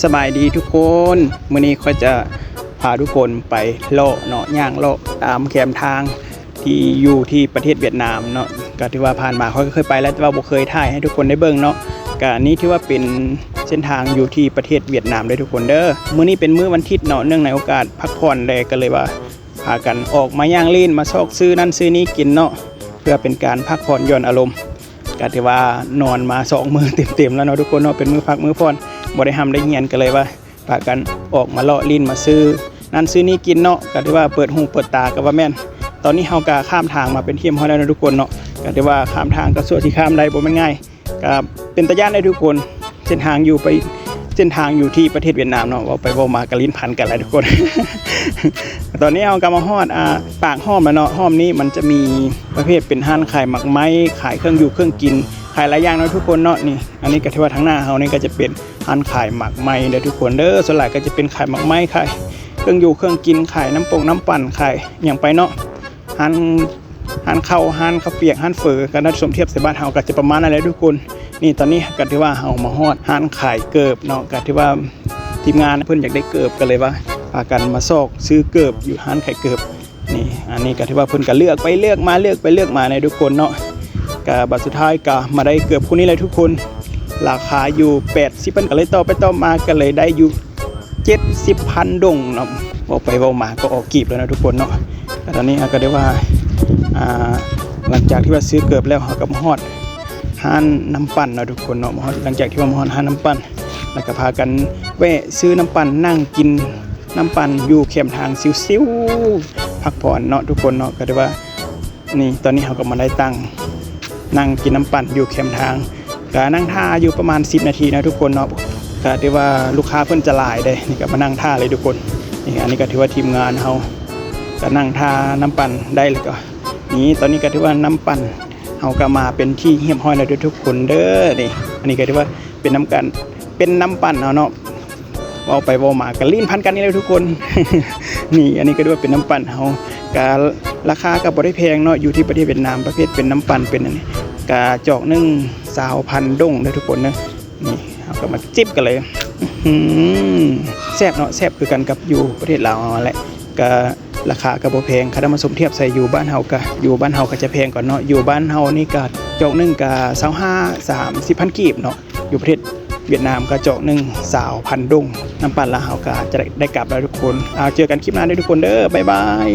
สบายดีทุกคนมื้อนี้ก็จะพาทุกคนไปเลาะเนาะย่างเลาะตามแคมทางที่อยู่ที่ประเทศเวียดนามเนาะก็ที่ว่าผ่านมาเขาก็เคยไปแล้วแต่ว่าบ่เคยถ่ายให้ทุกคนได้เบิ่งเนาะก็นี้ที่ว่าเป็นเส้นทางอยู่ที่ประเทศเวียดนามด้วยทุกคนเด้อมื้อนี้เป็นมื้อวันอาทิตย์เนาะเนื่องในโอกาสพักผ่อนเลยก็เลยว่าพากันออกมาย่างเล่นมาซอกซื้อนั่นซื้อนี้กินเนาะเพื่อเป็นการพักผ่อนหย่อนอารมณ์ก็ที่ว่านอนมา2มื้อเต็มๆแล้วเนาะทุกคนเนาะเป็นมื้อพักมื้อผ่อนบ่ได้ทำได้เงียนกันเลยว่าพากันออกมาเลาะลิ้นมาซื้อนั่นซื้อนี้กินเนาะก็ที่ว่าเปิดหูเปิดตาก็ว่าแม่นตอนนี้เฮาก็ข้ามทางมาเป็นเทียมเฮาแล้วนะทุกคนเนาะก็ที่ว่าข้ามทางก็ส่วนที่ข้ามได้บ่แม่นง่ายก็เป็นตะย่านได้ทุกคนเส้นทางอยู่ที่ประเทศเวียดนามเนาะว่าไปเว้ามากะลิ้นพันกันหลายทุกคน ตอนนี้เอากำมาฮอดปากห้อมแล้วเนาะห้อมนี้มันจะมีประเภทเป็นห้านขายหมักไม้ขายเครื่องอยู่เครื่องกินขายหลายอย่างเนาะทุกคนเนาะนี่อันนี้ก็ที่ว่าทางหน้าเฮานี่ก็จะเป็นห้านขายหมักไม้เด้อทุกคนเด้อส่วนหลายก็จะเป็นขายหมักไม้ขายเครื่องอยู่เครื่องกินขายน้ำปงน้ำปั่นขายอย่างไปเนาะห้านข้าวเปียกห้านเฝอกันนัดสมเทียบใส่บ้านเฮาก็จะประมาณนั้นแหละทุกคนนี่ตอนนี้ก็ที่ว่าเฮามาฮอดห้านขายเกิบเนาะก็ที่ว่าทีมงานเพิ่นอยากได้เกิบกันเลยว่าพากันมาซอกซื้อเกิบอยู่ห้านขายเกิบนี่อันนี้ก็ที่ว่าเพิ่นก็เลือกไปเลือกมาในทุกคนเนาะก็บัดสุดท้ายก็มาได้เกิบคู่นี้เลยทุกคนราคาอยู่80เพิ่นก็เลยต่อมาก็เลยได้อยู่70,000 ดงเนาะบอกไปเว้ามาก็ออกกีบแล้วนะทุกคนเนาะตอนนี้ก็ได้ว่าหลังจากที่ว่าซื้อเกิบแล้วเฮาก็มาฮอดห้านน้ำปั่นเนาะทุกคนเนาะหลังจากที่ว่ามาฮอดห้านน้ำปั่นแล้วก็พากันแวะซื้อน้ำปั่นนั่งกินน้ำปั่นอยู่แคมทางซิวๆพักผ่อนเนาะทุกคนเนาะก็ได้ว่านี่ตอนนี้เราก็มาได้นั่งกินน้ำปั่นอยู่แคมทางก็นั่งท่าอยู่ประมาณ10 นาทีนะทุกคนเนาะก็ได้ว่าลูกค้าเพิ่นจะหลายเด้นี่ก็มานั่งท่าเลยทุกคนนี่อันนี้ก็ถือว่าทีมงานเฮาก็นั่งท่าน้ำปั่นได้เลยก็นี่ตอนนี้ก็ถือว่าน้ำปั่นเฮาก็มาเป็นที่เฮียบห้อยแล้วทุกคนเด้อนี่อันนี้ก็ถือว่าเป็นน้ำปั่นเนาะเอาไปเว้ามากันลิ้นพันกันนี่เลยทุกคน นี่อันนี้ก็ด้วยเป็นน้ำปั่นเฮาก็ราคาก็บ่ได้แพงเนาะอยู่ที่ประเทศเวียดนามประเภทเป็นน้ำปั่นเป็นอันนี้ก็จอกนึง20,000 ดงเด้อทุกคนนะนี่เฮาก็มาจิบกันเลยแซ่บเนาะแซ่บคือกันกับอยู่ประเทศลาวแหละก็ราคาก็บ่แพงถ้ามาสมเทียบใส่อยู่บ้านเฮาก็จะแพงกว่าเนาะอยู่บ้านเฮานี่ก็จอกนึงก็25-30,000 กีบเนาะอยู่ประเทศเวียดนามก็เจาะ20,000 ดงน้ำปั่นละเฮาก็จะได้กลับแล้วทุกคนเจอกันคลิปหน้าด้วยทุกคนเด้อบ๊ายบาย